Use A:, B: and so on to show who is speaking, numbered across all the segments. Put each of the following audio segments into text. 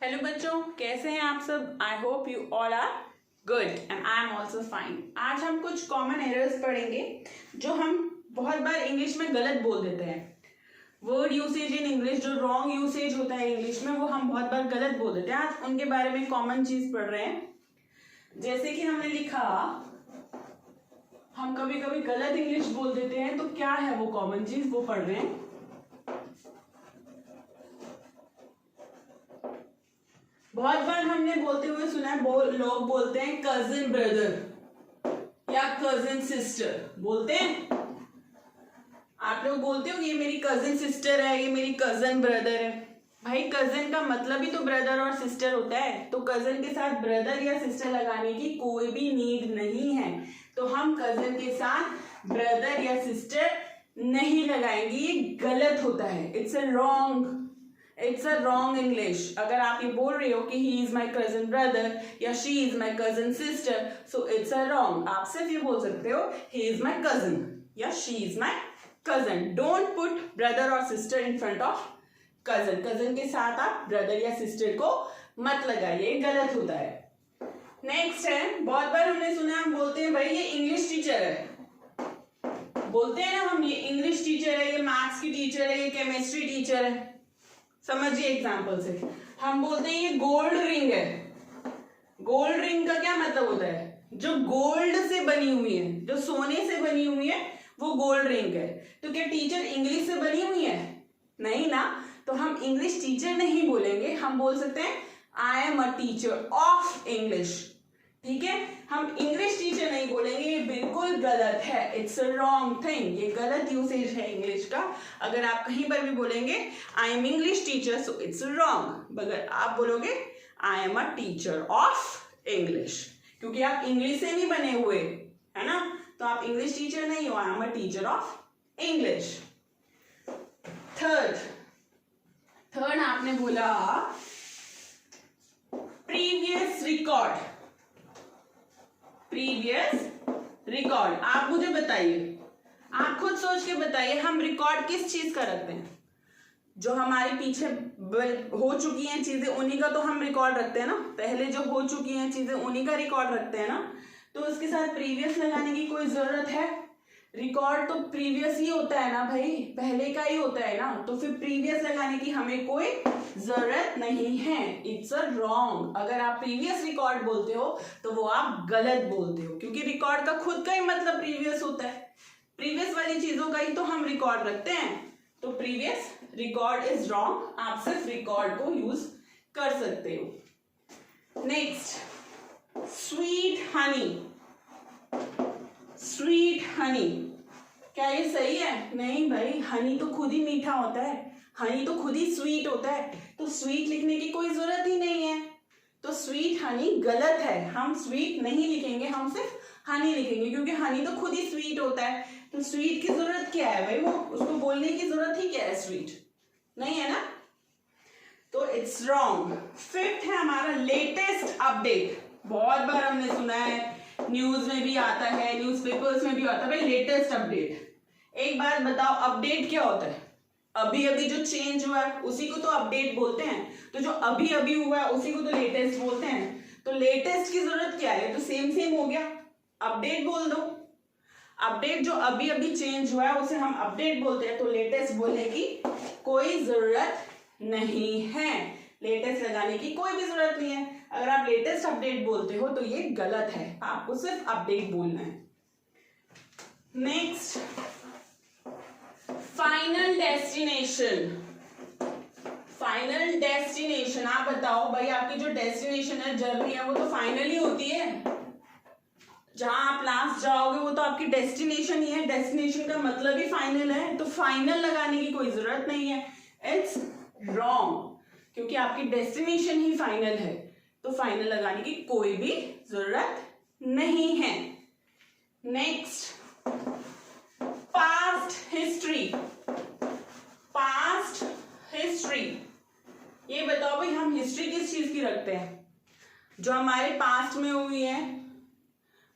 A: Hello बच्चों, कैसे हैं आप सब। I hope you all are good and I am also fine. आज हम कुछ कॉमन एरर्स पढ़ेंगे जो हम बहुत बार इंग्लिश में गलत बोल देते हैं। वर्ड यूसेज इन इंग्लिश, जो रॉन्ग यूसेज होता है इंग्लिश में, वो हम बहुत बार गलत बोल देते हैं। आज उनके बारे में कॉमन चीज पढ़ रहे हैं। जैसे कि हमने लिखा, हम कभी कभी गलत इंग्लिश बोल देते हैं, तो क्या है वो कॉमन चीज, वो पढ़ रहे हैं। बहुत बार हमने बोलते हुए सुना है, लोग बोलते हैं कजिन ब्रदर या कजिन सिस्टर, बोलते हैं। आप लोग बोलते हो कि ये मेरी कजिन सिस्टर है, ये मेरी कजिन ब्रदर है। भाई कजिन का मतलब ही तो ब्रदर और सिस्टर होता है, तो कजिन के साथ ब्रदर या सिस्टर लगाने की कोई भी नीड नहीं है। तो हम कजिन के साथ ब्रदर या सिस्टर नहीं लगाएंगे, ये गलत होता है। It's a wrong English. अगर आप ये बोल रहे हो कि he is my cousin brother या she is my cousin sister, so it's a wrong. आप सिर्फ ये बोल सकते हो ही इज माई कजिन या she is my cousin. Don't put brother और sister in front of cousin. Cousin के साथ आप ब्रदर या सिस्टर को मत लगाइए, गलत होता है। नेक्स्ट है, बहुत बार हमने सुना, हम बोलते हैं भाई ये इंग्लिश टीचर है, बोलते हैं ना हम, ये इंग्लिश टीचर है, ये मैथ्स की टीचर है, ये केमिस्ट्री टीचर है। समझिए एग्जाम्पल से, हम बोलते हैं ये गोल्ड रिंग है। गोल्ड रिंग का क्या मतलब होता है? जो गोल्ड से बनी हुई है, जो सोने से बनी हुई है, वो गोल्ड रिंग है। तो क्या टीचर इंग्लिश से बनी हुई है? नहीं ना। तो हम इंग्लिश टीचर नहीं बोलेंगे, हम बोल सकते हैं I am a teacher of English. ठीक है, हम इंग्लिश टीचर नहीं बोलेंगे, ये बिल्कुल गलत है। इट्स अ रॉन्ग थिंग, ये गलत यूसेज है इंग्लिश का। अगर आप कहीं पर भी बोलेंगे I am English teacher, so it's wrong. अगर आप बोलोगे I am a teacher of English, क्योंकि आप इंग्लिश से नहीं बने हुए है ना, तो आप इंग्लिश टीचर नहीं हो, I am a teacher of English. Third आपने बोला प्रीवियस रिकॉर्ड। आप मुझे बताइए, आप खुद सोच के बताइए, हम रिकॉर्ड किस चीज का रखते हैं? जो हमारे पीछे हो चुकी हैं चीजें, उन्हीं का तो हम रिकॉर्ड रखते हैं ना। पहले जो हो चुकी हैं चीजें, उन्हीं का रिकॉर्ड रखते हैं ना। तो उसके साथ प्रीवियस लगाने की कोई जरूरत है? रिकॉर्ड तो प्रीवियस ही होता है ना भाई, पहले का ही होता है ना, तो फिर प्रीवियस लगाने की हमें कोई जरूरत नहीं है। It's a wrong. अगर आप प्रीवियस रिकॉर्ड बोलते हो तो वो आप गलत बोलते हो, क्योंकि रिकॉर्ड का खुद का ही मतलब प्रीवियस होता है। प्रीवियस वाली चीजों का ही तो हम रिकॉर्ड रखते हैं, तो प्रीवियस रिकॉर्ड इज रॉन्ग। आप सिर्फ रिकॉर्ड को यूज कर सकते हो। नेक्स्ट, स्वीट हनी, क्या ये सही है? नहीं भाई, हनी तो खुद ही मीठा होता है, हनी तो खुद ही स्वीट होता है, तो स्वीट लिखने की कोई जरूरत ही नहीं है। तो स्वीट हनी गलत है, हम स्वीट नहीं लिखेंगे, हम सिर्फ हनी लिखेंगे, क्योंकि हनी तो खुद ही स्वीट होता है। तो स्वीट की जरूरत क्या है भाई, वो उसको बोलने की जरूरत ही क्या है? स्वीट नहीं है ना, तो इट्स रॉन्ग। फिफ्थ है हमारा लेटेस्ट अपडेट। बहुत बार हमने सुना है, न्यूज में भी आता है, न्यूज़पेपर्स में भी आता है, भाई लेटेस्ट अपडेट। एक बात बताओ, अपडेट क्या होता है? अभी अभी जो चेंज हुआ है उसी को तो अपडेट बोलते हैं, तो जो अभी अभी हुआ है उसी को तो लेटेस्ट बोलते हैं। तो लेटेस्ट की जरूरत क्या है? तो सेम हो गया, अपडेट बोल दो। अपडेट जो अभी अभी चेंज हुआ है उसे हम अपडेट बोलते हैं, तो लेटेस्ट बोलने की कोई जरूरत नहीं है। लेटेस्ट लगाने की कोई भी जरूरत नहीं है। अगर आप लेटेस्ट अपडेट बोलते हो तो ये गलत है, आपको सिर्फ अपडेट बोलना है। Next, final destination. आप बताओ भाई, आपकी जो डेस्टिनेशन है, जर्नी है, वो तो फाइनल ही होती है। जहां आप लास्ट जाओगे वो तो आपकी डेस्टिनेशन ही है। डेस्टिनेशन का मतलब ही फाइनल है, तो फाइनल लगाने की कोई जरूरत नहीं है। इट्स रॉन्ग, क्योंकि आपकी डेस्टिनेशन ही फाइनल है, तो फाइनल लगाने की कोई भी जरूरत नहीं है। Next, past history. ये बताओ भाई, हम हिस्ट्री किस चीज की रखते हैं? जो हमारे पास्ट में हुई है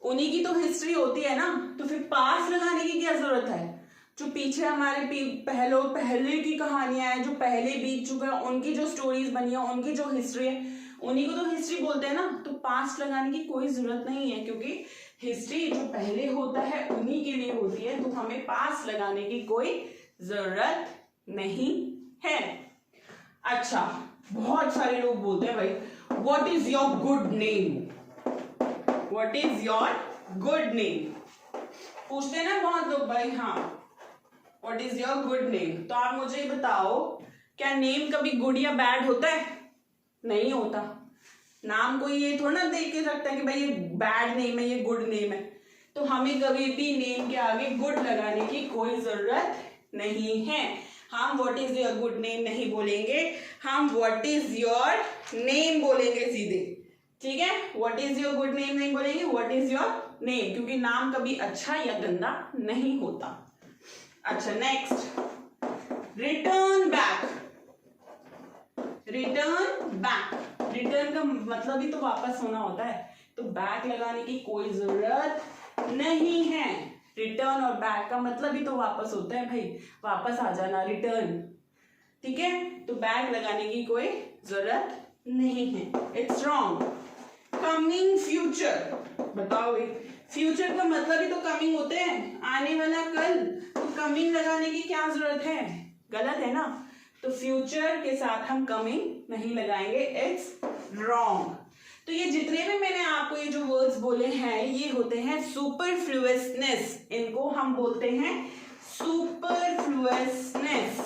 A: उन्हीं की तो हिस्ट्री होती है ना, तो फिर पास्ट लगाने की क्या जरूरत है? जो पीछे हमारे पहले की कहानियां हैं, जो पहले बीत चुका है, उनकी जो स्टोरीज बनी है, उनकी जो हिस्ट्री है, उन्हीं को तो हिस्ट्री बोलते हैं ना। तो पास्ट लगाने की कोई जरूरत नहीं है, क्योंकि हिस्ट्री जो पहले होता है उन्हीं के लिए होती है, तो हमें पास्ट लगाने की कोई जरूरत नहीं है। अच्छा, बहुत सारे लोग बोलते हैं भाई what is your good name, what is your good name, पूछते हैं ना बहुत लोग भाई। हाँ, what is your good name. तो आप मुझे बताओ, क्या नेम कभी गुड या बैड होता है? नहीं होता। नाम कोई ये थोड़ा ना देख के रखता है कि भाई ये बैड नेम है, ये गुड नेम है। तो हमें कभी भी नेम के आगे गुड लगाने की कोई जरूरत नहीं है। हम what is your good name नहीं बोलेंगे, हम व्हाट इज योर नेम बोलेंगे सीधे, ठीक है। What is your good name नहीं बोलेंगे, व्हाट इज योर नेम, क्योंकि नाम कभी अच्छा या गंदा नहीं होता। अच्छा, next, return back. Return back, return का मतलब ही तो वापस होना होता है, तो बैक लगाने की कोई जरूरत नहीं है। रिटर्न और बैक का मतलब ही तो वापस होता है भाई, वापस आ जाना, रिटर्न, ठीक है। तो बैक लगाने की कोई जरूरत नहीं है, इट्स रॉन्ग। कमिंग फ्यूचर, बताओ भाई, फ्यूचर का मतलब ही तो कमिंग होते हैं, आने वाला कल, तो कमिंग लगाने की क्या जरूरत है? गलत है ना। तो फ्यूचर के साथ हम कमिंग नहीं लगाएंगे, इट्स रॉन्ग। तो ये जितने भी मैंने आपको ये जो वर्ड्स बोले हैं, ये होते हैं सुपरफ्लुअसनेस, इनको हम बोलते हैं सुपरफ्लुअसनेस।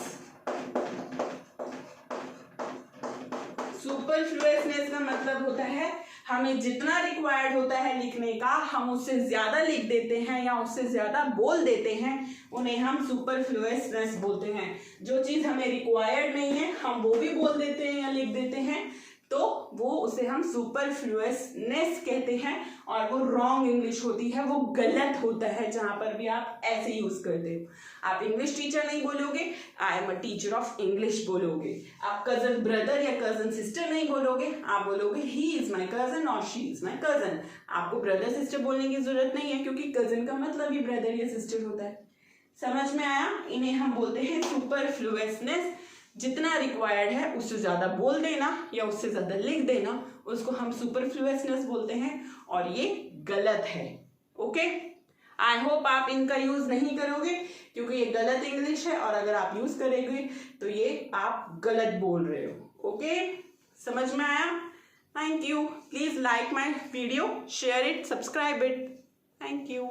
A: सुपरफ्लुअसनेस का मतलब होता है हमें जितना रिक्वायर्ड होता है लिखने का, हम उससे ज्यादा लिख देते हैं या उससे ज्यादा बोल देते हैं, उन्हें हम सुपरफ्लुअसनेस बोलते हैं। जो चीज हमें रिक्वायर्ड नहीं है हम वो भी बोल देते हैं या लिख देते हैं, तो वो उसे हम सुपरफ्लुअसनेस कहते हैं, और वो रॉन्ग इंग्लिश होती है, वो गलत होता है जहां पर भी आप ऐसे यूज करते हो। आप इंग्लिश टीचर नहीं बोलोगे, I am a teacher of English बोलोगे। आप कजन ब्रदर या कजन सिस्टर नहीं बोलोगे, आप बोलोगे ही इज माई कजन और शी इज माई कजन। आपको ब्रदर सिस्टर बोलने की जरूरत नहीं है, क्योंकि कजन का मतलब ही ब्रदर या सिस्टर होता है। समझ में आया? इन्हें हम बोलते हैं सुपरफ्लुअसनेस। जितना रिक्वायर्ड है उससे ज्यादा बोल देना या उससे ज्यादा लिख देना, उसको हम सुपरफ्लुअसनेस बोलते हैं, और ये गलत है। ओके, आई होप आप इनका यूज नहीं करोगे, क्योंकि ये गलत इंग्लिश है, और अगर आप यूज करेंगे तो ये आप गलत बोल रहे हो। ओके, समझ में आया? Thank you. Please like my video, share it, subscribe it. Thank you.